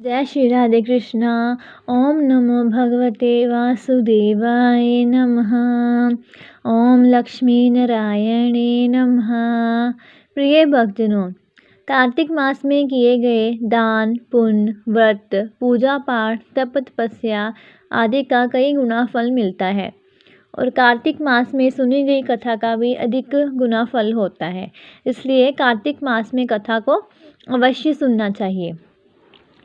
जय श्री राधे कृष्णा। ओम नमो भगवते वासुदेवाय नमः। ओम लक्ष्मी नारायणे नमः। प्रिय भक्तजनों, कार्तिक मास में किए गए दान, पुण्य, व्रत, पूजा पाठ, तप तपस्या आदि का कई गुना फल मिलता है और कार्तिक मास में सुनी गई कथा का भी अधिक गुना फल होता है। इसलिए कार्तिक मास में कथा को अवश्य सुनना चाहिए।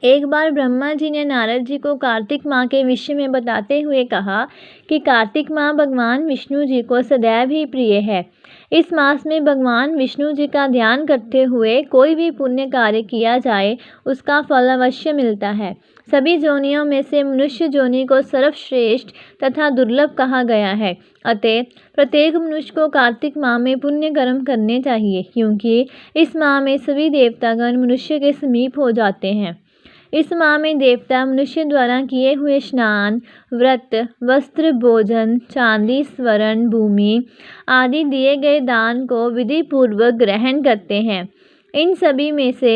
एक बार ब्रह्मा जी ने नारद जी को कार्तिक माह के विषय में बताते हुए कहा कि कार्तिक माह भगवान विष्णु जी को सदैव ही प्रिय है। इस मास में भगवान विष्णु जी का ध्यान करते हुए कोई भी पुण्य कार्य किया जाए उसका फल अवश्य मिलता है। सभी जोनियों में से मनुष्य जोनि को सर्वश्रेष्ठ तथा दुर्लभ कहा गया है। अतः प्रत्येक मनुष्य को कार्तिक माह में पुण्य कर्म करने चाहिए, क्योंकि इस माह में सभी देवतागण मनुष्य के समीप हो जाते हैं। इस माह में देवता मनुष्य द्वारा किए हुए स्नान, व्रत, वस्त्र, भोजन, चांदी, स्वर्ण, भूमि आदि दिए गए दान को विधि पूर्वक ग्रहण करते हैं। इन सभी में से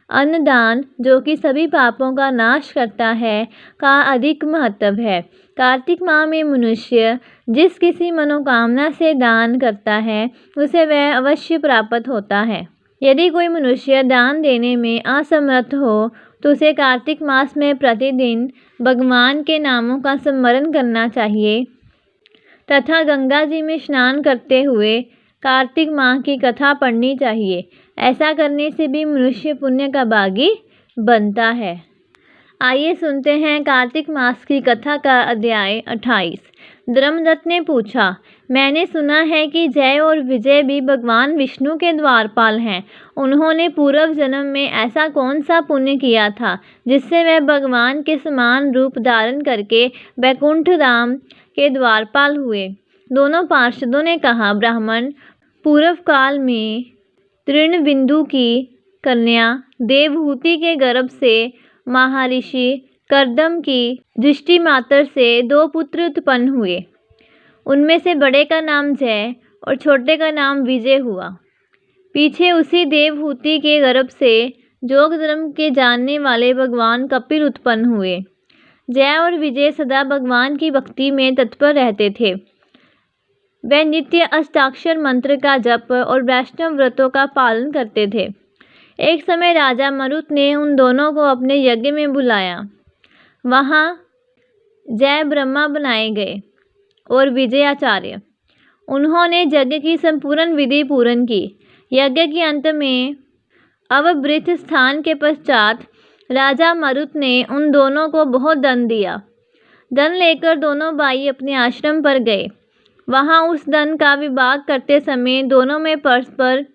अन्नदान, जो कि सभी पापों का नाश करता है, का अधिक महत्व है। कार्तिक माह में मनुष्य जिस किसी मनोकामना से दान करता है उसे वह अवश्य प्राप्त होता है। यदि कोई मनुष्य दान देने में असमर्थ हो तो उसे कार्तिक मास में प्रतिदिन भगवान के नामों का स्मरण करना चाहिए तथा गंगा जी में स्नान करते हुए कार्तिक माह की कथा पढ़नी चाहिए। ऐसा करने से भी मनुष्य पुण्य का भागी बनता है। आइए सुनते हैं कार्तिक मास की कथा का अध्याय 28। धर्मदत्त ने पूछा, मैंने सुना है कि जय और विजय भी भगवान विष्णु के द्वारपाल हैं। उन्होंने पूर्व जन्म में ऐसा कौन सा पुण्य किया था जिससे वह भगवान के समान रूप धारण करके वैकुंठ धाम के द्वारपाल हुए? दोनों पार्षदों ने कहा, ब्राह्मण, पूर्व काल में तृणबिंदु की कन्या देवहूति के गर्भ से महर्षि कर्दम की दृष्टि मात्र से 2 पुत्र उत्पन्न हुए। उनमें से बड़े का नाम जय और छोटे का नाम विजय हुआ। पीछे उसी देवहूति के गर्भ से योग धर्म के जानने वाले भगवान कपिल उत्पन्न हुए। जय और विजय सदा भगवान की भक्ति में तत्पर रहते थे। वे नित्य अष्टाक्षर मंत्र का जप और वैष्णव व्रतों का पालन करते थे। एक समय राजा मरुत ने उन दोनों को अपने यज्ञ में बुलाया। वहाँ जय ब्रह्मा बनाए गए और विजय आचार्य। उन्होंने यज्ञ की संपूर्ण विधि पूर्ण की। यज्ञ के अंत में अवभृत स्थान के पश्चात राजा मरुत ने उन दोनों को बहुत धन दिया। धन लेकर दोनों भाई अपने आश्रम पर गए। वहाँ उस धन का विभाग करते समय दोनों में परस्पर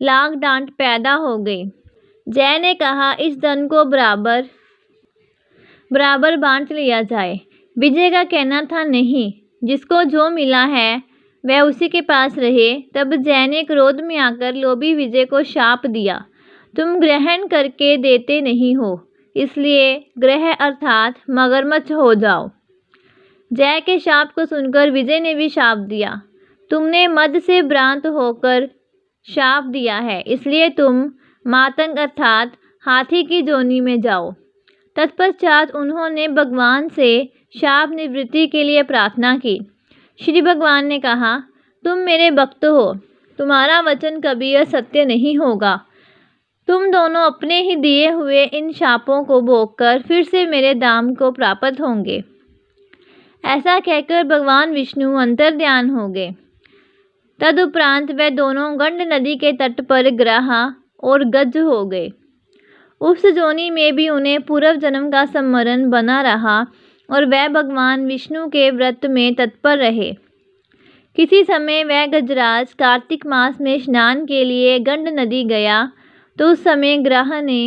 लाग डांट पैदा हो गई। जय ने कहा, इस धन को बराबर बांट लिया जाए। विजय का कहना था, नहीं, जिसको जो मिला है वह उसी के पास रहे। तब जय ने क्रोध में आकर लोभी विजय को शाप दिया, तुम ग्रहण करके देते नहीं हो, इसलिए ग्रह अर्थात मगरमच्छ हो जाओ। जय के शाप को सुनकर विजय ने भी शाप दिया, तुमने मद से भ्रांत होकर शाप दिया है, इसलिए तुम मातंग अर्थात हाथी की जोनी में जाओ। तत्पश्चात उन्होंने भगवान से शाप निवृत्ति के लिए प्रार्थना की। श्री भगवान ने कहा, तुम मेरे भक्त हो, तुम्हारा वचन कभी असत्य नहीं होगा। तुम दोनों अपने ही दिए हुए इन शापों को भोगकर फिर से मेरे धाम को प्राप्त होंगे। ऐसा कहकर भगवान विष्णु अंतर्ध्यान हो गए। तदुपरांत वे दोनों गंड नदी के तट पर ग्राहा और गज हो गए। उस जोनी में भी उन्हें पूर्व जन्म का स्मरण बना रहा और वह भगवान विष्णु के व्रत में तत्पर रहे। किसी समय वह गजराज कार्तिक मास में स्नान के लिए गंड नदी गया तो उस समय ग्रह ने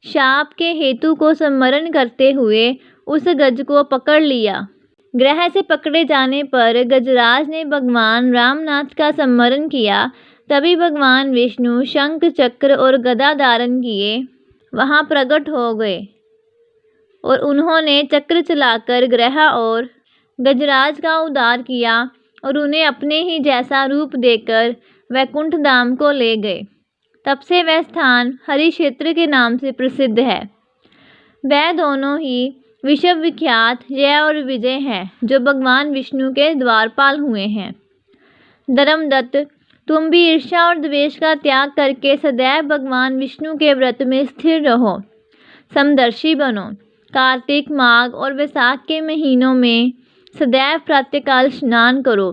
शाप के हेतु को स्मरण करते हुए उस गज को पकड़ लिया। ग्रह से पकड़े जाने पर गजराज ने भगवान रामनाथ का स्मरण किया। तभी भगवान विष्णु शंख, चक्र और गदा धारण किए वहां प्रकट हो गए और उन्होंने चक्र चलाकर ग्रह और गजराज का उद्धार किया और उन्हें अपने ही जैसा रूप देकर वैकुंठ धाम को ले गए। तब से वह स्थान हरि क्षेत्र के नाम से प्रसिद्ध है। वह दोनों ही विश्व विख्यात जय और विजय हैं जो भगवान विष्णु के द्वारपाल हुए हैं। धर्मदत्त, तुम भी ईर्ष्या और द्वेष का त्याग करके सदैव भगवान विष्णु के व्रत में स्थिर रहो, समदर्शी बनो। कार्तिक, माघ और वैशाख के महीनों में सदैव प्रातःकाल स्नान करो।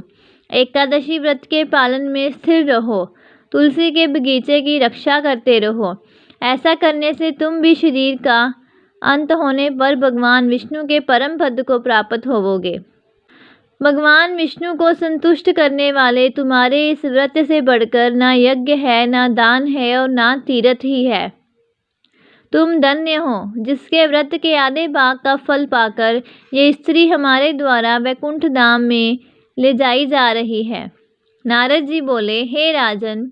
एकादशी व्रत के पालन में स्थिर रहो। तुलसी के बगीचे की रक्षा करते रहो। ऐसा करने से तुम भी शरीर का अंत होने पर भगवान विष्णु के परम पद को प्राप्त होवोगे। भगवान विष्णु को संतुष्ट करने वाले तुम्हारे इस व्रत से बढ़कर ना यज्ञ है, ना दान है और ना तीर्थ ही है। तुम धन्य हो जिसके व्रत के आधे भाग का फल पाकर ये स्त्री हमारे द्वारा वैकुंठ धाम में ले जाई जा रही है। नारद जी बोले, हे राजन,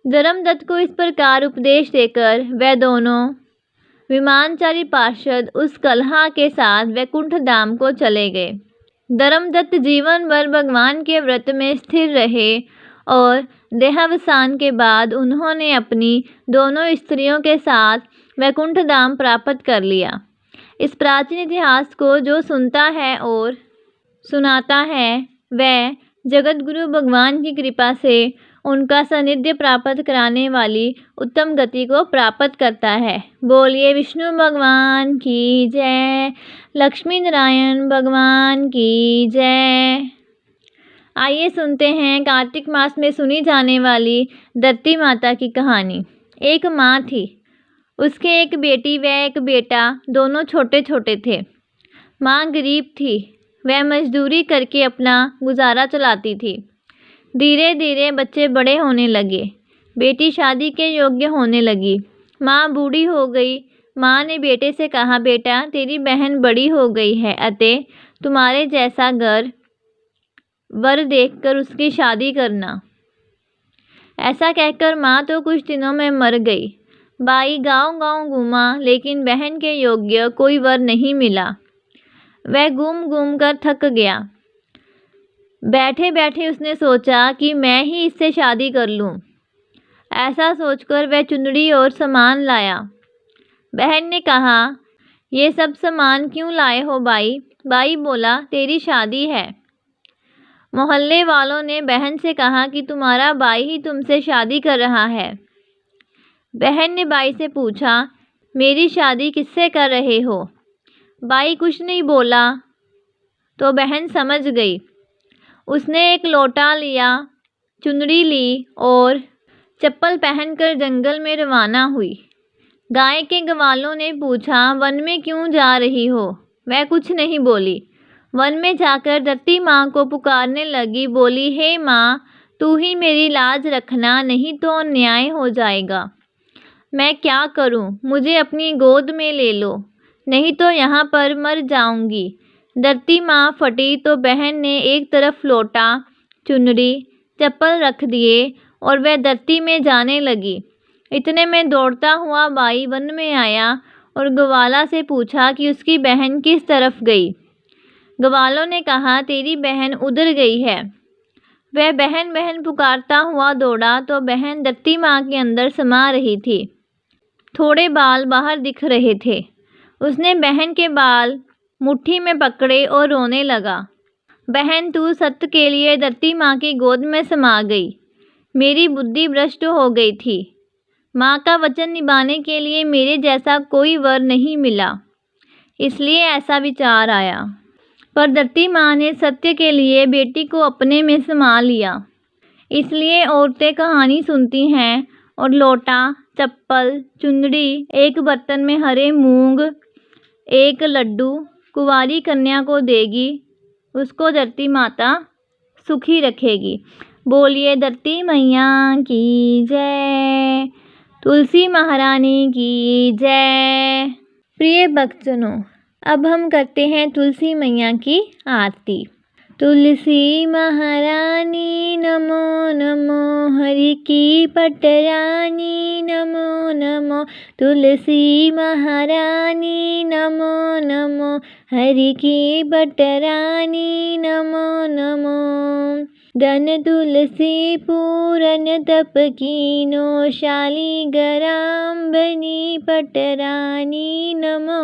धर्मदत्त को इस प्रकार उपदेश देकर वह दोनों विमानचारी पार्षद उस कलहा के साथ वैकुंठ धाम को चले गए। धर्मदत्त जीवन भर भगवान के व्रत में स्थिर रहे और देहावसान के बाद उन्होंने अपनी दोनों स्त्रियों के साथ वैकुंठ धाम प्राप्त कर लिया। इस प्राचीन इतिहास को जो सुनता है और सुनाता है वह जगत गुरु भगवान की कृपा से उनका सानिध्य प्राप्त कराने वाली उत्तम गति को प्राप्त करता है। बोलिए विष्णु भगवान की जय, लक्ष्मी नारायण भगवान की जय। आइए सुनते हैं कार्तिक मास में सुनी जाने वाली धरती माता की कहानी। एक माँ थी, उसके एक बेटी व एक बेटा, दोनों छोटे छोटे थे। माँ गरीब थी, वह मजदूरी करके अपना गुजारा चलाती थी। धीरे धीरे बच्चे बड़े होने लगे, बेटी शादी के योग्य होने लगी। माँ बूढ़ी हो गई। माँ ने बेटे से कहा, बेटा तेरी बहन बड़ी हो गई है, अतः तुम्हारे जैसा वर देखकर उसकी शादी करना। ऐसा कहकर माँ तो कुछ दिनों में मर गई। भाई गांव गांव घूमा लेकिन बहन के योग्य कोई वर नहीं मिला। वह घूम घूम कर थक गया। बैठे बैठे उसने सोचा कि मैं ही इससे शादी कर लूं। ऐसा सोचकर वह चुंदड़ी और सामान लाया। बहन ने कहा, ये सब सामान क्यों लाए हो भाई? भाई बोला, तेरी शादी है। मोहल्ले वालों ने बहन से कहा कि तुम्हारा भाई ही तुमसे शादी कर रहा है। बहन ने भाई से पूछा, मेरी शादी किससे कर रहे हो? भाई कुछ नहीं बोला तो बहन समझ गई। उसने एक लोटा लिया, चुनरी ली और चप्पल पहनकर जंगल में रवाना हुई। गाय के ग्वालों ने पूछा, वन में क्यों जा रही हो? वह कुछ नहीं बोली। वन में जाकर धरती माँ को पुकारने लगी। बोली, हे माँ, तू ही मेरी लाज रखना, नहीं तो अन्याय हो जाएगा। मैं क्या करूँ? मुझे अपनी गोद में ले लो, नहीं तो यहाँ पर मर जाऊंगी। धरती माँ फटी तो बहन ने एक तरफ लोटा, चुनरी, चप्पल रख दिए और वह धरती में जाने लगी। इतने में दौड़ता हुआ भाई वन में आया और ग्वाला से पूछा कि उसकी बहन किस तरफ गई। ग्वालों ने कहा, तेरी बहन उधर गई है। वह बहन बहन पुकारता हुआ दौड़ा तो बहन धरती माँ के अंदर समा रही थी। थोड़े बाल बाहर दिख रहे थे। उसने बहन के बाल मुट्ठी में पकड़े और रोने लगा। बहन, तू सत्य के लिए धरती माँ की गोद में समा गई। मेरी बुद्धि भ्रष्ट हो गई थी। माँ का वचन निभाने के लिए मेरे जैसा कोई वर नहीं मिला, इसलिए ऐसा विचार आया। पर धरती माँ ने सत्य के लिए बेटी को अपने में समा लिया। इसलिए औरतें कहानी सुनती हैं और लोटा, चप्पल, चुंदड़ी, एक बर्तन में हरे मूंग, एक लड्डू कुंवारी कन्या को देगी, उसको धरती माता सुखी रखेगी। बोलिए धरती मैया की जय, तुलसी महारानी की जय। प्रिय भक्तजनों, अब हम करते हैं तुलसी मैया की आरती। तुलसी महारानी नमो नमो, हरि की पटरानी नमो नमो। तुलसी महारानी नमो नमो, हरि की पटरानी नमो नमो। धन तुलसी पूरन तप कीनो, शाली गराम बनी पटरानी नमो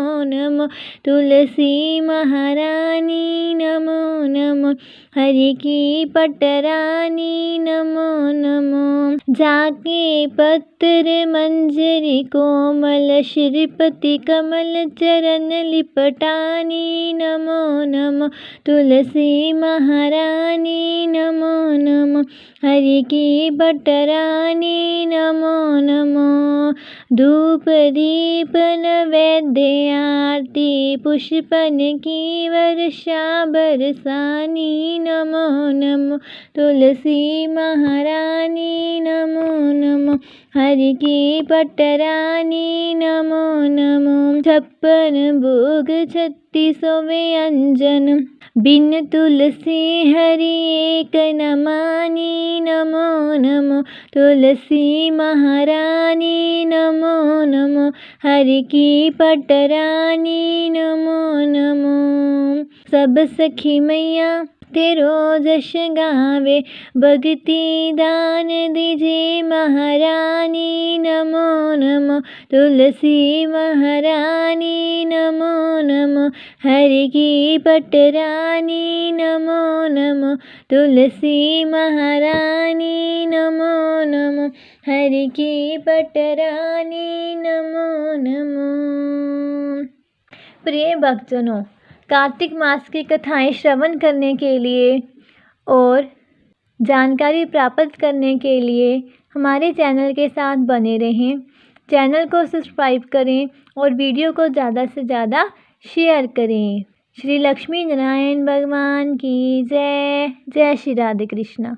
नमो तुलसी महारानी नमो नमो हरि की पटरानी नमो नमो जाके पत्र मंजरी कोमल श्रीपति कमल चरण लिपटानी नमो नमो तुलसी महारानी नमो नमो हरि की पटरानी नमो नमो धूप दीप नैवेद्य आरती पुष्पन की वर्षा बरसानी नमो नमो तुलसी महारानी नमो नमो हरि की पटरानी नमो नमो 56 भोग 36 व्यंजन बिन तुलसी हरि एक न मानी नमो नमो तुलसी महारानी नमो नमो हरि की पटरानी नमो नमो सब सखी मैया तेरो जश गावे भक्ति दान दीजिए महारानी नमो नमो तुलसी महारानी नमो नमो हरि की पटरानी नमो नमो तुलसी महारानी नमो नमो हरि की पटरानी नमो नमो। प्रिय भक्तजनों, कार्तिक मास की कथाएं श्रवण करने के लिए और जानकारी प्राप्त करने के लिए हमारे चैनल के साथ बने रहें। चैनल को सब्सक्राइब करें और वीडियो को ज़्यादा से ज़्यादा शेयर करें। श्री लक्ष्मी नारायण भगवान की जय। जय श्री राधे कृष्णा।